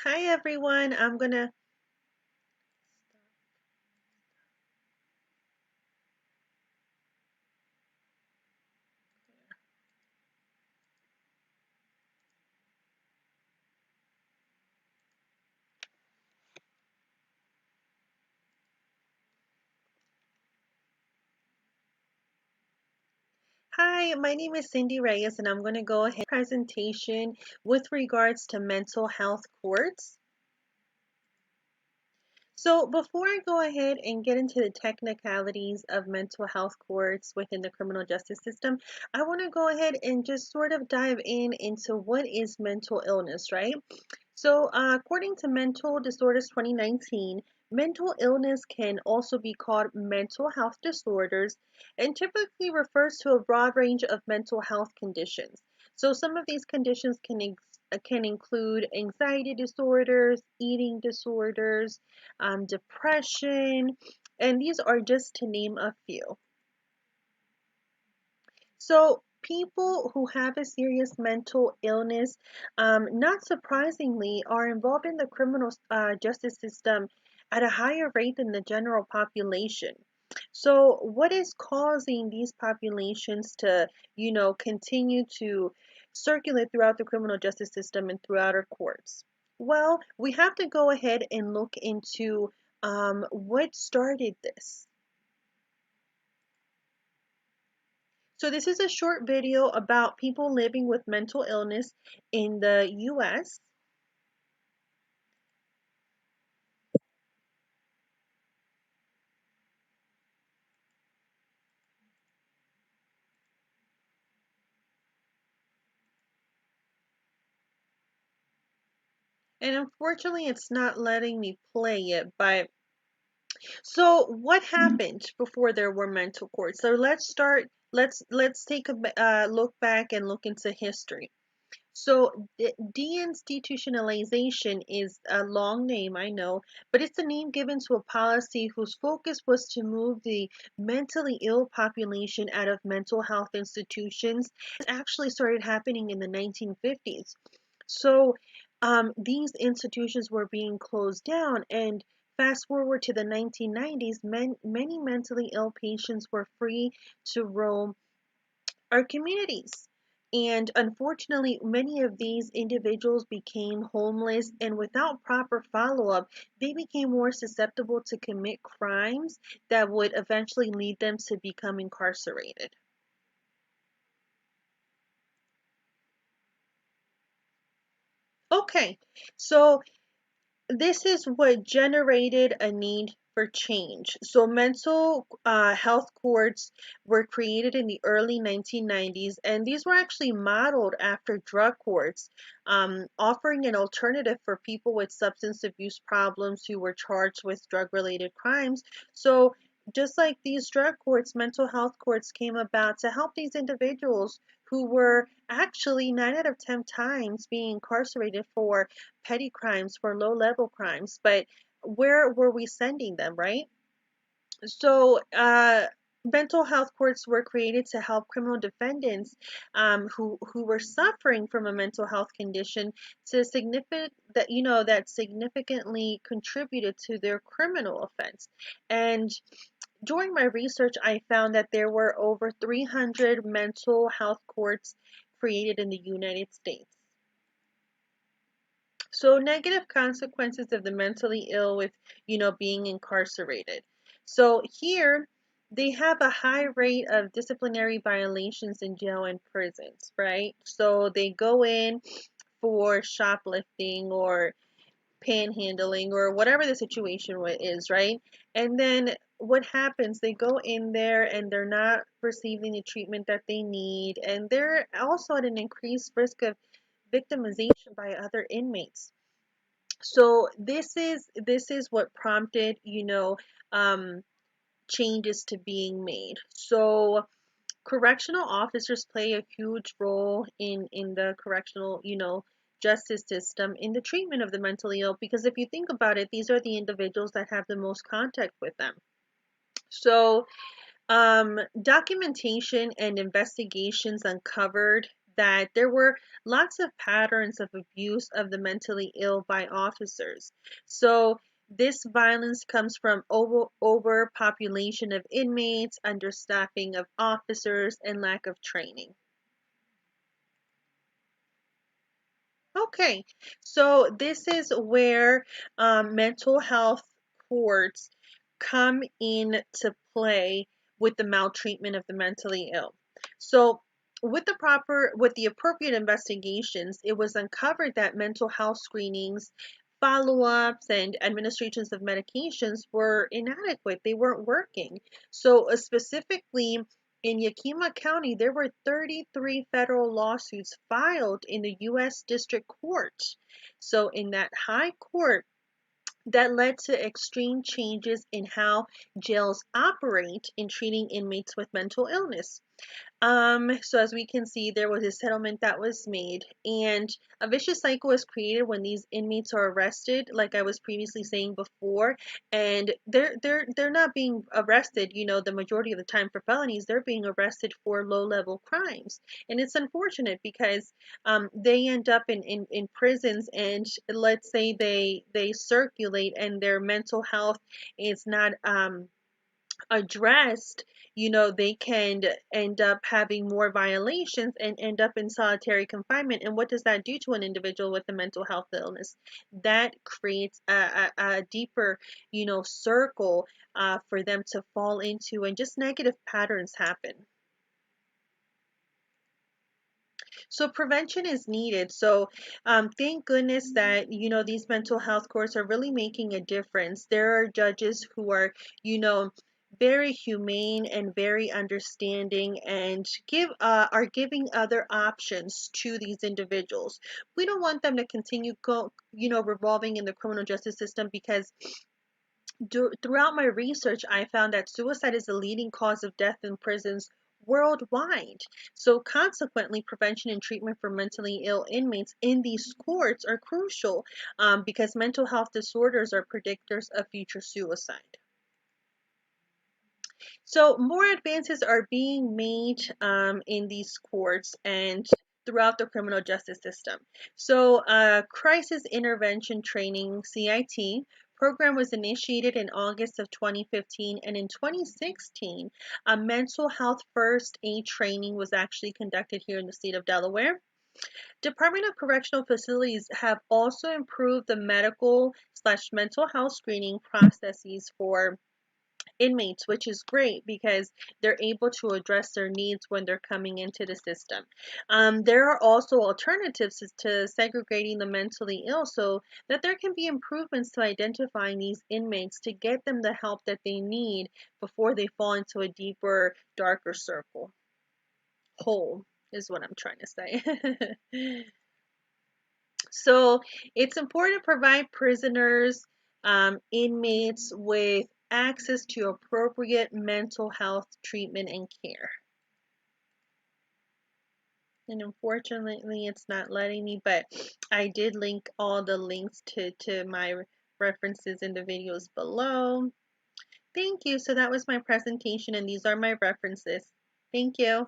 Hi everyone. Hi, my name is Cindy Reyes and I'm going to go ahead presentation with regards to mental health courts. So before I go ahead and get into the technicalities of mental health courts within the criminal justice system, I want to go ahead and just sort of dive into what is mental illness, right? So, according to Mental Disorders 2019, mental illness can also be called mental health disorders and typically refers to a broad range of mental health conditions. So, some of these conditions can include anxiety disorders, eating disorders, depression, and these are just to name a few. So, people who have a serious mental illness, not surprisingly, are involved in the criminal justice system at a higher rate than the general population. So, what is causing these populations to, continue to circulate throughout the criminal justice system and throughout our courts? Well, we have to go ahead and look into what started this. So this is a short video about people living with mental illness in the US. And unfortunately, it's not letting me play it, but so what happened before there were mental courts? So let's take a look back and look into history. So deinstitutionalization is a long name, I know, but it's a name given to a policy whose focus was to move the mentally ill population out of mental health institutions. It actually started happening in the 1950s. So these institutions were being closed down, and fast forward to the 1990s, many mentally ill patients were free to roam our communities. And unfortunately, many of these individuals became homeless, and without proper follow up, they became more susceptible to commit crimes that would eventually lead them to become incarcerated. Okay, so this is what generated a need for change. So, mental health courts were created in the early 1990s, and these were actually modeled after drug courts, offering an alternative for people with substance abuse problems who were charged with drug related crimes. So, just like these drug courts, mental health courts came about to help these individuals who were actually 9 out of 10 times being incarcerated for petty crimes, for low level crimes, but where were we sending them, right? So, mental health courts were created to help criminal defendants who were suffering from a mental health condition to significant that that significantly contributed to their criminal offense. And during my research, I found that there were over 300 mental health courts created in the United States. So negative consequences of the mentally ill with, being incarcerated. So here they have a high rate of disciplinary violations in jail and prisons, right? So they go in for shoplifting or panhandling or whatever the situation is, right? And then what happens? They go in there and they're not receiving the treatment that they need, and they're also at an increased risk of victimization by other inmates. So this is what prompted, um, changes to being made. So correctional officers play a huge role in the correctional, justice system in the treatment of the mentally ill, because if you think about it, these are the individuals that have the most contact with them. So documentation and investigations uncovered that there were lots of patterns of abuse of the mentally ill by officers. So this violence comes from overpopulation of inmates, understaffing of officers, and lack of training. Okay, so this is where mental health courts come into play with the maltreatment of the mentally ill. So, with the appropriate investigations, it was uncovered that mental health screenings, follow-ups, and administrations of medications were inadequate. They weren't working. So, specifically, in Yakima County, there were 33 federal lawsuits filed in the U.S. District Court. So, in that high court, that led to extreme changes in how jails operate in treating inmates with mental illness. So as we can see, there was a settlement that was made, and a vicious cycle is created when these inmates are arrested, like I was previously saying before, and they're not being arrested, the majority of the time for felonies, they're being arrested for low-level crimes. And it's unfortunate because they end up in prisons, and let's say they circulate and their mental health is not addressed, they can end up having more violations and end up in solitary confinement. And what does that do to an individual with a mental health illness? That creates a deeper, circle for them to fall into, and just negative patterns happen. So prevention is needed. So thank goodness that, these mental health courts are really making a difference. There are judges who are, very humane and very understanding, and are giving other options to these individuals. We don't want them to continue revolving in the criminal justice system, because throughout my research, I found that suicide is the leading cause of death in prisons worldwide. So, consequently, prevention and treatment for mentally ill inmates in these courts are crucial, because mental health disorders are predictors of future suicide. So more advances are being made in these courts and throughout the criminal justice system. So crisis intervention training, CIT, program was initiated in August of 2015, and in 2016 a mental health first aid training was actually conducted here in the state of Delaware. Department of Correctional Facilities have also improved the medical slash mental health screening processes for inmates, which is great because they're able to address their needs when they're coming into the system. There are also alternatives to segregating the mentally ill, so that there can be improvements to identifying these inmates to get them the help that they need before they fall into a deeper, darker circle. Hole is what I'm trying to say. So it's important to provide prisoners, inmates with access to appropriate mental health treatment and care. And unfortunately, it's not letting me, but I did link all the links to my references in the videos below. Thank you. So that was my presentation, and these are my references. Thank you.